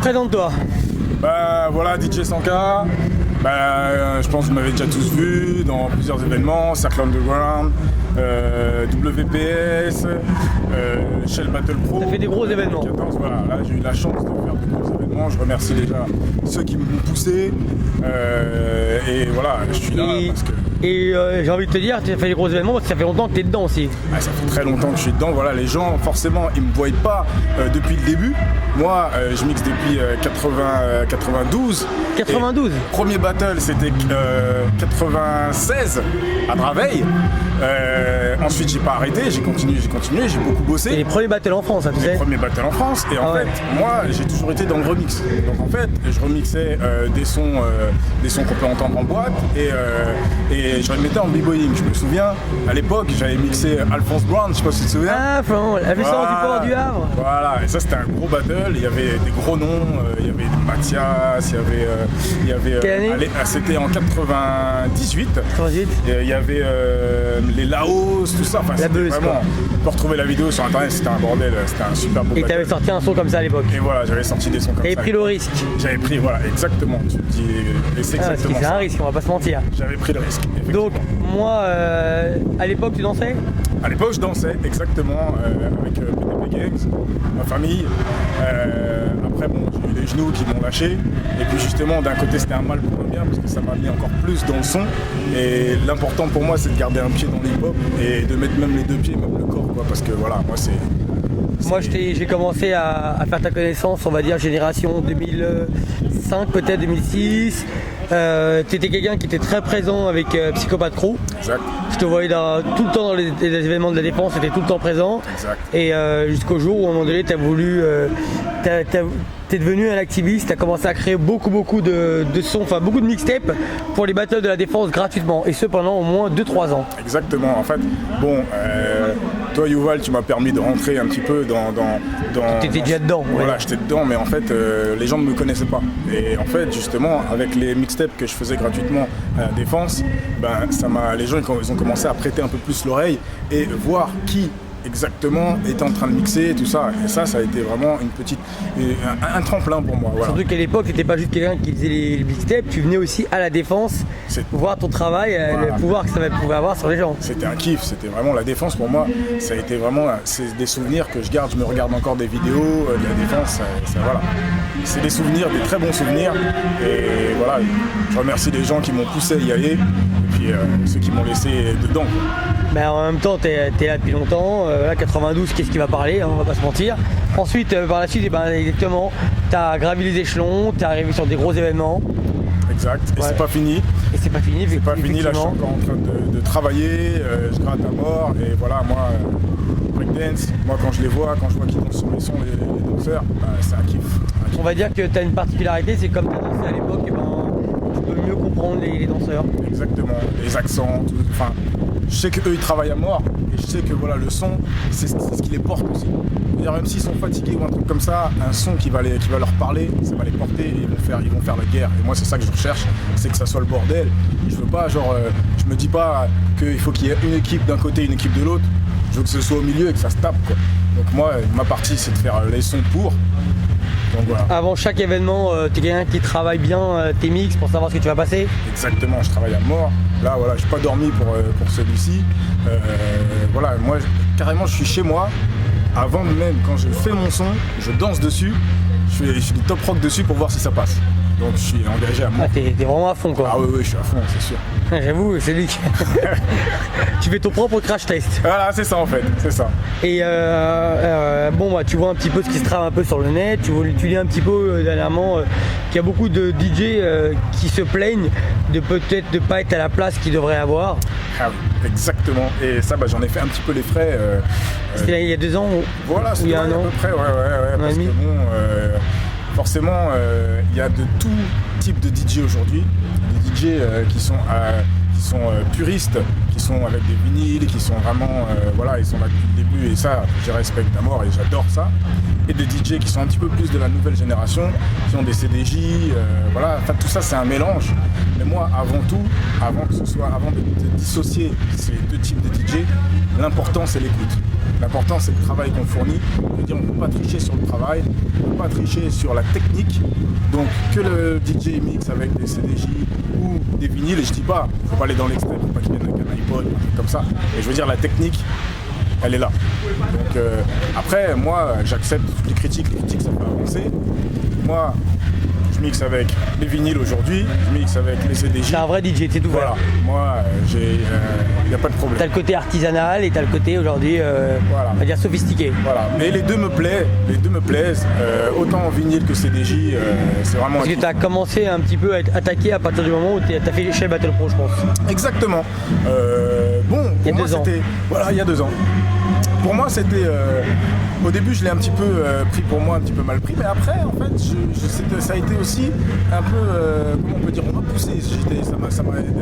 présente-toi. Bah voilà, DJ 100K. Je pense que vous m'avez déjà tous vu dans plusieurs événements, Cercle Underground, WPS, Shell Battle Pro. Ça fait des gros événements. 14, voilà, là j'ai eu la chance de faire de gros événements. Je remercie déjà ceux qui m'ont poussé. Et voilà, je suis là parce que. Et j'ai envie de te dire, tu as fait des gros événements parce que ça fait longtemps que tu es dedans aussi. Ça fait très longtemps que je suis dedans. Voilà, les gens, forcément, ils ne me voient pas depuis le début. Moi, je mixe depuis 92. 92. Premier battle, c'était 96 à Draveil. Ensuite, j'ai pas arrêté, j'ai continué, j'ai beaucoup bossé. Et les premiers battles en France, hein, tu sais. Les premiers battles en France. Et en fait, moi, j'ai toujours été dans le remix. Donc en fait, je remixais des sons qu'on peut entendre en boîte et je les mettais en b-boying. Je me souviens, à l'époque, j'avais mixé Alphonse Brown, je sais pas si tu te souviens. Ah, la puissance du port du Havre. Voilà, et ça c'était un gros battle. Il y avait des gros noms, il y avait Mathias, il y avait Quelle année c'était en 98. 98. Il y avait les Laos, tout ça. Enfin, la Beuse, vraiment. On peut retrouver la vidéo sur internet, c'était un bordel, c'était un super beau battle. Et t'avais sorti un son comme ça à l'époque. Et voilà, j'avais sorti des sons comme ça. T'avais pris le risque. J'avais pris, voilà, exactement. Tu me dis, et c'est exactement c'est ça. un risque, on va pas se mentir. J'avais pris le risque. Donc, moi, à l'époque, tu dansais ? À l'époque, je dansais, exactement, avec PDP Games, ma famille. Après, bon, j'ai eu les genoux qui m'ont lâché. Et puis, justement, d'un côté, c'était un mal pour un bien, parce que ça m'a mis encore plus dans le son. Et l'important pour moi, c'est de garder un pied dans l'hip-hop et de mettre même les deux pieds, même le corps, quoi. Parce que voilà, moi, c'est. Moi, j'ai commencé à faire ta connaissance, on va dire, génération 2005, peut-être 2006. Tu étais quelqu'un qui était très présent avec Psychopathe Crew. Exact. Je te voyais tout le temps dans les événements de la défense, tu étais tout le temps présent. Exact. Et jusqu'au jour où, à un moment donné, tu as voulu. T'es devenu un activiste, t'as commencé à créer beaucoup de sons, enfin beaucoup de mixtapes pour les battles de la défense gratuitement. Et ce pendant au moins 2-3 ans. Exactement. En fait, bon. Toi, Yuval, tu m'as permis de rentrer un petit peu dans T'étais déjà dedans. Voilà, ouais. j'étais dedans, mais en fait, les gens ne me connaissaient pas. Et en fait, justement, avec les mixtapes que je faisais gratuitement à la Défense, les gens ils ont commencé à prêter un peu plus l'oreille et voir qui exactement était en train de mixer, tout ça. Et ça a été vraiment un tremplin pour moi. Voilà. Surtout qu'à l'époque, tu n'étais pas juste quelqu'un qui faisait les mixtapes, tu venais aussi à la Défense voir ton travail, le pouvoir que ça pouvait avoir sur les gens. C'était un kiff, c'était vraiment la Défense pour moi. Ça a été vraiment c'est des souvenirs que je garde. Je me regarde encore des vidéos de la Défense. Voilà. C'est des souvenirs, des très bons souvenirs. Et voilà, je remercie les gens qui m'ont poussé à y aller. Et puis ceux qui m'ont laissé dedans. En même temps, tu es là depuis longtemps. Là, 92, qu'est-ce qui va parler, hein, on va pas se mentir. Ensuite, par la suite, exactement, tu as gravi les échelons, tu es arrivé sur des gros événements. Exact, et c'est pas fini. Et c'est pas fini, c'est pas fini, là je suis encore en train de travailler, je gratte à mort, et voilà, moi, breakdance, moi quand je les vois, quand je vois qu'ils dansent sur les sons, les danseurs, c'est un kiff. On va dire que tu as une particularité, c'est comme tu as dansé à l'époque, tu peux mieux comprendre les danseurs. Exactement, les accents, tout, enfin, je sais qu'eux ils travaillent à mort, et je sais que voilà, le son, c'est ce qui les porte aussi. C'est-à-dire, même s'ils sont fatigués ou un truc comme ça, un son qui va leur parler, ça va les porter et ils vont faire la guerre. Et moi c'est ça que je recherche, c'est que ça soit le bordel. Je veux pas je me dis pas qu'il faut qu'il y ait une équipe d'un côté, une équipe de l'autre. Je veux que ce soit au milieu et que ça se tape, quoi. Donc moi, ma partie c'est de faire les sons pour. Donc voilà. Avant chaque événement, tu es quelqu'un qui travaille bien tes mix pour savoir ce que tu vas passer. Exactement, je travaille à mort. Là voilà, j'ai pas dormi pour celui-ci. Voilà, moi carrément je suis chez moi. Avant même, quand je fais mon son, je danse dessus, je fais du top rock dessus pour voir si ça passe. Donc je suis engagé à mort. Ah, t'es vraiment à fond, quoi. Ah oui, je suis à fond, c'est sûr. J'avoue, c'est lui qui... Tu fais ton propre crash test. Voilà, c'est ça en fait, c'est ça. Et tu vois un petit peu ce qui se trame un peu sur le net, tu lis un petit peu dernièrement qu'il y a beaucoup de DJ qui se plaignent de peut-être de pas être à la place qu'ils devraient avoir. Ah, exactement, et ça j'en ai fait un petit peu les frais. C'était il y a 2 ans voilà, ou il y a un an à peu près, ouais, parce que bon, forcément, il y a de tout type de DJ aujourd'hui. Des DJ qui sont puristes, qui sont avec des vinyles, qui sont vraiment, ils sont là depuis le début et ça, je respecte à mort et j'adore ça. Et des DJ qui sont un petit peu plus de la nouvelle génération, qui ont des CDJ, tout ça c'est un mélange. Mais moi, avant de dissocier ces deux types de DJ, l'important c'est l'écoute. L'important, c'est le travail qu'on fournit. Je veux dire, on ne peut pas tricher sur le travail, on ne peut pas tricher sur la technique. Donc, que le DJ mixe avec des CDJ ou des vinyles, je dis pas, il ne faut pas aller dans l'extrême, il ne faut pas qu'il vienne avec un iPod, un truc comme ça. Et je veux dire, la technique, elle est là. Donc, après, moi, j'accepte toutes les critiques ça peut avancer. Moi, je mixe avec les vinyles aujourd'hui, je mixe avec les CDJ. T'es un vrai DJ, c'est tout. Voilà, moi, il n'y a pas de problème. T'as le côté artisanal et t'as le côté aujourd'hui, Voilà. on va dire sophistiqué. Voilà, mais les deux me plaisent, autant en vinyle que CDJ, c'est vraiment... Parce que t'as commencé un petit peu à être attaqué à partir du moment où t'as fait chez Battle Pro, je pense. Exactement. Bon, Il y a pour moi, 2 ans. c'était... Voilà, il y a 2 ans. Pour moi, c'était... Au début, je l'ai un petit peu pris pour moi, un petit peu mal pris, mais après, en fait, ça a été aussi un peu, comment on peut dire, on m'a poussé,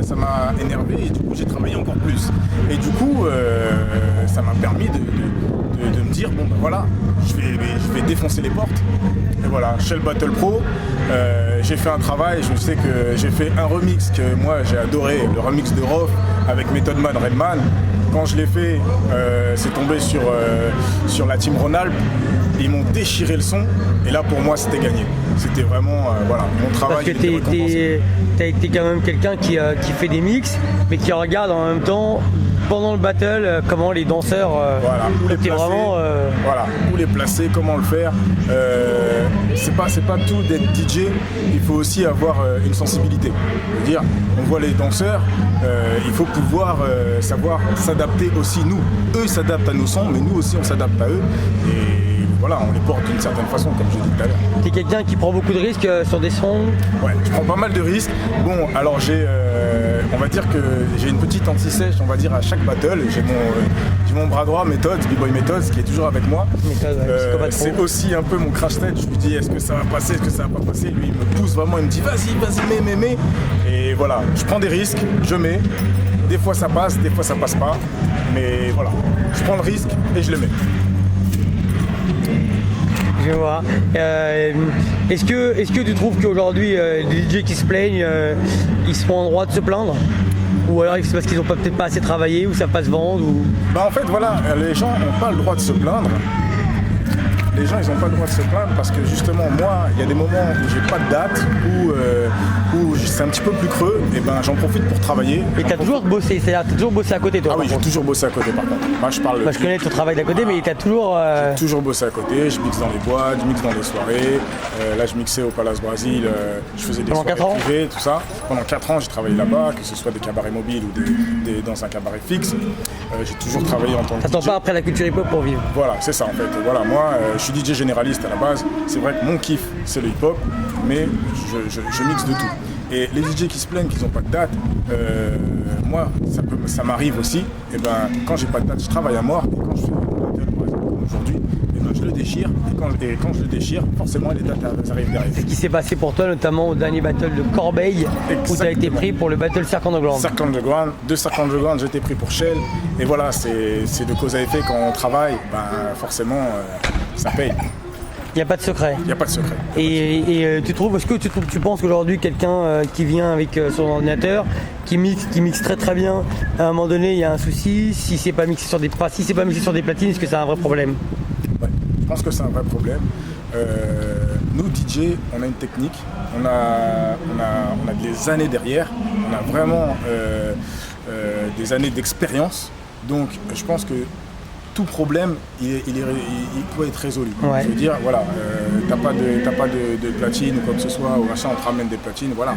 ça m'a énervé et du coup, j'ai travaillé encore plus. Et du coup, ça m'a permis de me dire, bon ben voilà, je vais défoncer les portes. Et voilà, chez le Battle Pro, j'ai fait un travail, je sais que j'ai fait un remix que moi j'ai adoré, le remix de Rof avec Method Man, Redman. Quand je l'ai fait, c'est tombé sur la team Ronald. Ils m'ont déchiré le son et là pour moi c'était gagné. C'était vraiment voilà, mon travail. Parce que t'as été quand même quelqu'un qui fait des mix, mais qui regarde en même temps pendant le battle comment les danseurs voilà, où les placer, vraiment, voilà, où les placer, comment le faire. C'est pas tout d'être DJ, il faut aussi avoir une sensibilité. Je veux dire, on voit les danseurs, il faut pouvoir savoir s'adapter aussi nous. Eux ils s'adaptent à nos sons, mais nous aussi on s'adapte à eux. Et voilà, on les porte d'une certaine façon, comme j'ai dit tout à l'heure. T'es quelqu'un qui prend beaucoup de risques sur des sons. Ouais, je prends pas mal de risques. Bon, alors on va dire que j'ai une petite anti-sèche, on va dire à chaque battle. J'ai mon bras droit, Méthode, B-Boy Méthode, qui est toujours avec moi. C'est aussi un peu mon crash test. Je lui dis, est-ce que ça va passer, est-ce que ça va pas passer. Lui, il me pousse vraiment, il me dit, vas-y, mets. Et voilà, je prends des risques, je mets. Des fois ça passe, des fois ça passe pas. Mais voilà, je prends le risque et je le mets. Je vois. Est-ce que tu trouves qu'aujourd'hui, les DJ qui se plaignent, ils sont en droit de se plaindre? Ou alors c'est parce qu'ils n'ont peut-être pas assez travaillé, ou ça pas se vendre ou... Bah en fait voilà, les gens n'ont pas le droit de se plaindre. Les gens ils n'ont pas le droit de se plaindre parce que justement moi, il y a des moments où j'ai pas de date, où c'est un petit peu plus creux, et ben j'en profite pour travailler. Et t'as toujours bossé, c'est-à-dire t'as toujours bossé à côté toi? Ah oui, j'ai toujours bossé à côté par contre. Moi je connais ton travail d'à côté, mais t'as toujours... J'ai toujours bossé à côté, je mixe dans les boîtes, je mixe dans les soirées. Là je mixais au Palace Brésil, je faisais des soirées privées, tout ça. Pendant 4 ans j'ai travaillé là-bas, que ce soit des cabarets mobiles ou dans un cabaret fixe. J'ai toujours travaillé en tant que DJ. T'attends pas après la culture hip-hop pour vivre? Voilà, c'est ça en fait. Voilà, moi je suis DJ généraliste à la base. C'est vrai que mon kiff c'est le hip-hop, mais je mixe de tout. Et les DJ qui se plaignent qu'ils n'ont pas de date, moi ça m'arrive aussi. Et ben quand j'ai pas de date, je travaille à mort. Et quand je fais un battle, par exemple, comme aujourd'hui, et ben je le déchire. Et quand je le déchire, forcément les dates arrivent derrière. C'est ce qui s'est passé pour toi, notamment au dernier battle de Corbeil, où tu as été pris pour le battle Cirque Underground. Cirque Underground, de Cirque Underground, j'ai été pris pour Shell. Et voilà, c'est de cause à effet. Quand on travaille, ben forcément ça paye. Il n'y a pas de secret. Il n'y a pas de secret. Et est-ce que tu penses qu'aujourd'hui quelqu'un qui vient avec son ordinateur, qui mixe très très bien, à un moment donné il y a un souci, si c'est pas mixé sur des platines, est-ce que c'est un vrai problème? Ouais, je pense que c'est un vrai problème. Nous DJ, on a une technique, on a des années derrière, on a vraiment des années d'expérience. Donc je pense que tout problème, il peut être résolu. Ouais. Je veux dire, voilà, t'as pas de platine ou quoi que ce soit, ou machin, on te ramène des platines, voilà.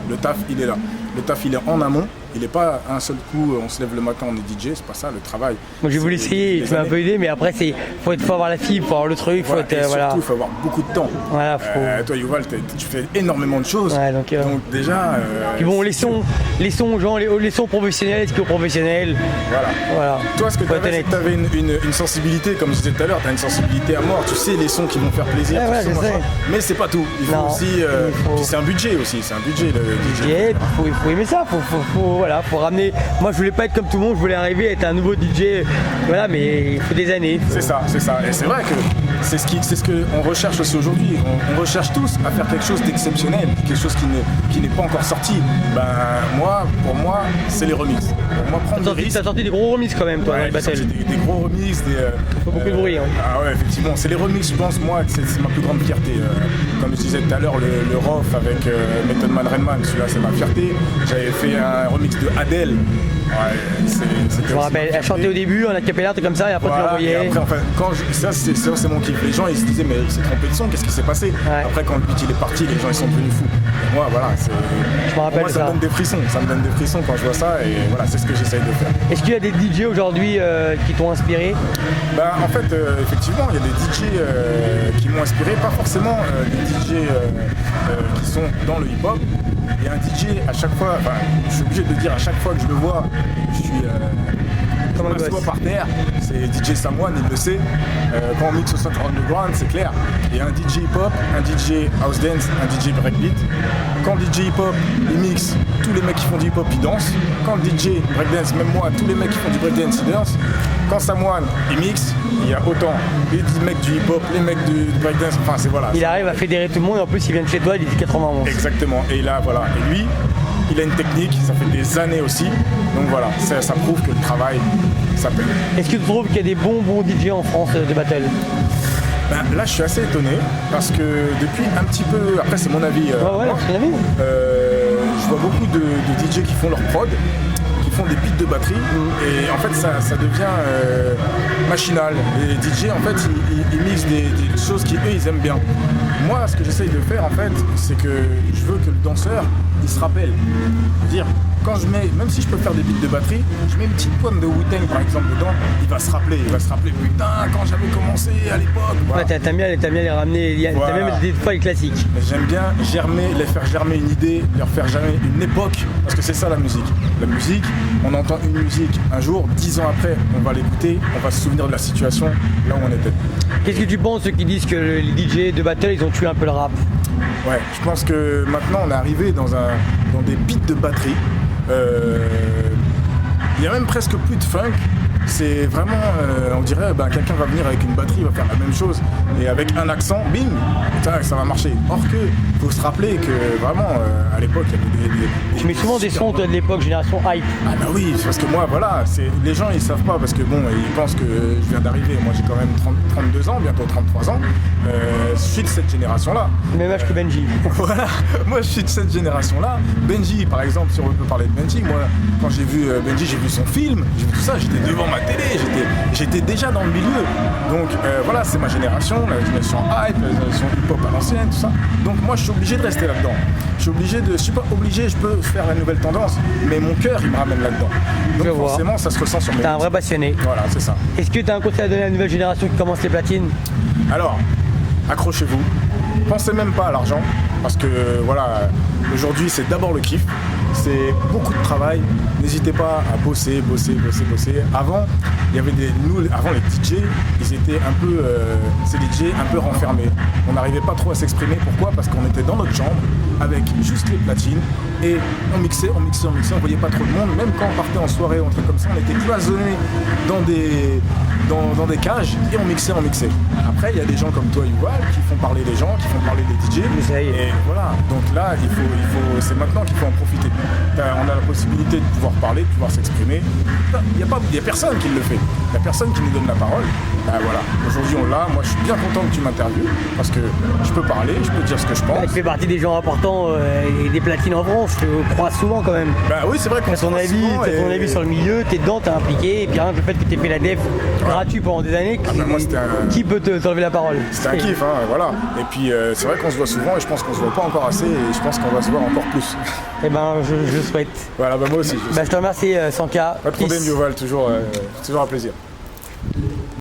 Le taf, il est là. Le taf, il est en amont. Il n'est pas un seul coup, on se lève le matin, on est DJ, c'est pas ça le travail. Moi j'ai voulu essayer, il faut un peu aider, mais après faut avoir la fibre, faut avoir le truc, voilà, faut être, surtout, il faut avoir beaucoup de temps. Voilà, toi Yuval, tu fais énormément de choses. Ouais, donc déjà. Puis bon, les sons professionnels, est-ce que professionnels? Voilà. Toi, ce que tu avais, c'est que tu avais une sensibilité, comme je disais tout à l'heure, tu as une sensibilité à mort. Tu sais les sons qui vont faire plaisir. Ouais, je sais. Mais c'est pas tout. Il faut aussi. C'est un budget aussi. C'est un budget le DJ. Il faut aimer ça. Faut ramener. Moi, je voulais pas être comme tout le monde. Je voulais arriver à être un nouveau DJ. Voilà, mais il faut des années. C'est ça. Et c'est vrai que c'est ce qu'on recherche aussi aujourd'hui. On recherche tous à faire quelque chose d'exceptionnel, quelque chose qui n'est pas encore sorti. Pour moi, c'est les remixes. Pour moi, prendre des risques. T'as sorti des gros remixes quand même, toi, dans les battles. Des gros remixes, beaucoup de bruit. Hein. Ah ouais, effectivement. C'est les remixes, je pense, moi, que c'est ma plus grande fierté. Comme je disais tout à l'heure, le Rof avec Method Man Redman, celui-là, c'est ma fierté. J'avais fait un remix de Adele. Ouais, je me rappelle, elle chantait au début, en acapella, tout comme ça, et après tu l'envoyais. Après, ça c'est mon kiff. Les gens ils se disaient, mais il s'est trompé de son, qu'est-ce qui s'est passé? Après, quand le beat il est parti, les gens ils sont devenus fous. Et moi, voilà, moi, ça me donne des frissons. Ça me donne des frissons quand je vois ça, et voilà, c'est ce que j'essaye de faire. Est-ce qu'il y a des DJ aujourd'hui qui t'ont inspiré? En fait, effectivement, il y a des DJ qui m'ont inspiré, pas forcément des DJ qui sont dans le hip-hop. Il y a un DJ à chaque fois, je suis obligé de le dire, à chaque fois que je le vois, je m'assois par terre. C'est DJ Samoan, il le sait. Quand on mixe au Central Underground, c'est clair. Il y a un DJ hip-hop, un DJ house dance, un DJ breakbeat. Quand le DJ hip-hop, il mixe, tous les mecs qui font du hip-hop, ils dansent. Quand le DJ breakdance, même moi, tous les mecs qui font du breakdance, ils dansent. Quand Samoan, il mixe, il y a autant les mecs du hip-hop, les mecs du breakdance, c'est voilà. Il arrive à fédérer tout le monde et en plus il vient de chez toi, il dit 91. Exactement. Et là, voilà. Et lui, il a une technique, ça fait des années aussi. Donc voilà, ça prouve que le travail, ça paye. Est-ce que tu trouves qu'il y a des bons DJ en France de battle? Là, je suis assez étonné parce que depuis un petit peu, après c'est mon avis. C'est ton avis. Je vois beaucoup de DJ qui font leur prod, qui font des beats de batterie, et en fait ça devient machinal. Les DJ en fait ils mixent des choses qui eux ils aiment bien. Moi, ce que j'essaye de faire en fait, c'est que je veux que le danseur il se rappelle. C'est-à-dire, quand je mets, même si je peux faire des beats de batterie, je mets une petite pointe de Wu-Tang par exemple dedans, il va se rappeler, putain, quand j'avais commencé à l'époque. Voilà. Ouais, t'aimes bien les ramener, t'aimes bien mettre des fois les classiques. J'aime bien les faire germer une idée, leur faire germer une époque, parce que c'est ça la musique. La musique, on entend une musique un jour, 10 ans après, on va l'écouter, on va se souvenir de la situation, là où on était. Qu'est-ce que tu penses, ceux qui disent que les DJ de battle, ils ont tué un peu le rap? Ouais, je pense que maintenant on est arrivé dans des beats de batterie. Il y a même presque plus de funk. C'est vraiment, on dirait, quelqu'un va venir avec une batterie, va faire la même chose, et avec un accent, bing, ça va marcher. Or que, faut se rappeler que vraiment, à l'époque, il y avait des tu mets souvent des sons de l'époque, génération hype. Ah bah oui, parce que moi, voilà, les gens ils savent pas, parce que bon, ils pensent que je viens d'arriver. Moi j'ai quand même 32 ans, bientôt 33 ans. Je suis de cette génération-là. Le même âge que Benji. Voilà, moi je suis de cette génération-là. Benji, par exemple, si on peut parler de Benji, moi, quand j'ai vu Benji, j'ai vu son film, j'ai vu tout ça, j'étais devant ma télé, j'étais déjà dans le milieu. Donc voilà, c'est ma génération, la génération hype, la génération hip-hop à l'ancienne, tout ça. Donc moi je suis obligé de rester là-dedans. Je suis pas obligé, je peux faire la nouvelle tendance, mais mon cœur il me ramène là-dedans. Donc forcément ça se ressent sur mes T'es un vrai passionné. Voilà, c'est ça. Est-ce que tu as un conseil à donner à la nouvelle génération qui commence les platines? Alors, accrochez-vous, pensez même pas à l'argent, parce que voilà, aujourd'hui c'est d'abord le kiff, c'est beaucoup de travail, n'hésitez pas à bosser. Avant, il y avait avant les DJ, ils étaient un peu, c'est des DJ un peu renfermés. On n'arrivait pas trop à s'exprimer, pourquoi? Parce qu'on était dans notre chambre, avec juste les platines, et on mixait, on voyait pas trop de monde, même quand on partait en soirée, un truc comme ça, on était cloisonnés dans des cages, et on mixait. Après, il y a des gens comme toi, Yuval, qui font parler les gens, qui font parler des DJ, et voilà, donc là, c'est maintenant qu'il faut en profiter. On a la possibilité de pouvoir parler, de pouvoir s'exprimer. Il n'y a personne qui le fait. Il n'y a personne qui nous donne la parole. Voilà, aujourd'hui on l'a. Moi je suis bien content que tu m'interviewes parce que je peux parler, je peux dire ce que je pense. Tu fais partie des gens importants et des platines en France, je te crois souvent quand même. Oui, c'est vrai qu'on ton avis sur le milieu, t'es dedans, t'es impliqué, et puis rien que le fait que t'aies fait la def gratuit pendant des années, qui peut t'enlever la parole? C'était un kiff, voilà. Et puis c'est vrai qu'on se voit souvent et je pense qu'on se voit pas encore assez et je pense qu'on va se voir encore plus. Eh ben je souhaite. Voilà, moi aussi. Je te remercie Sanka. Pas de problème Yoval, toujours un plaisir.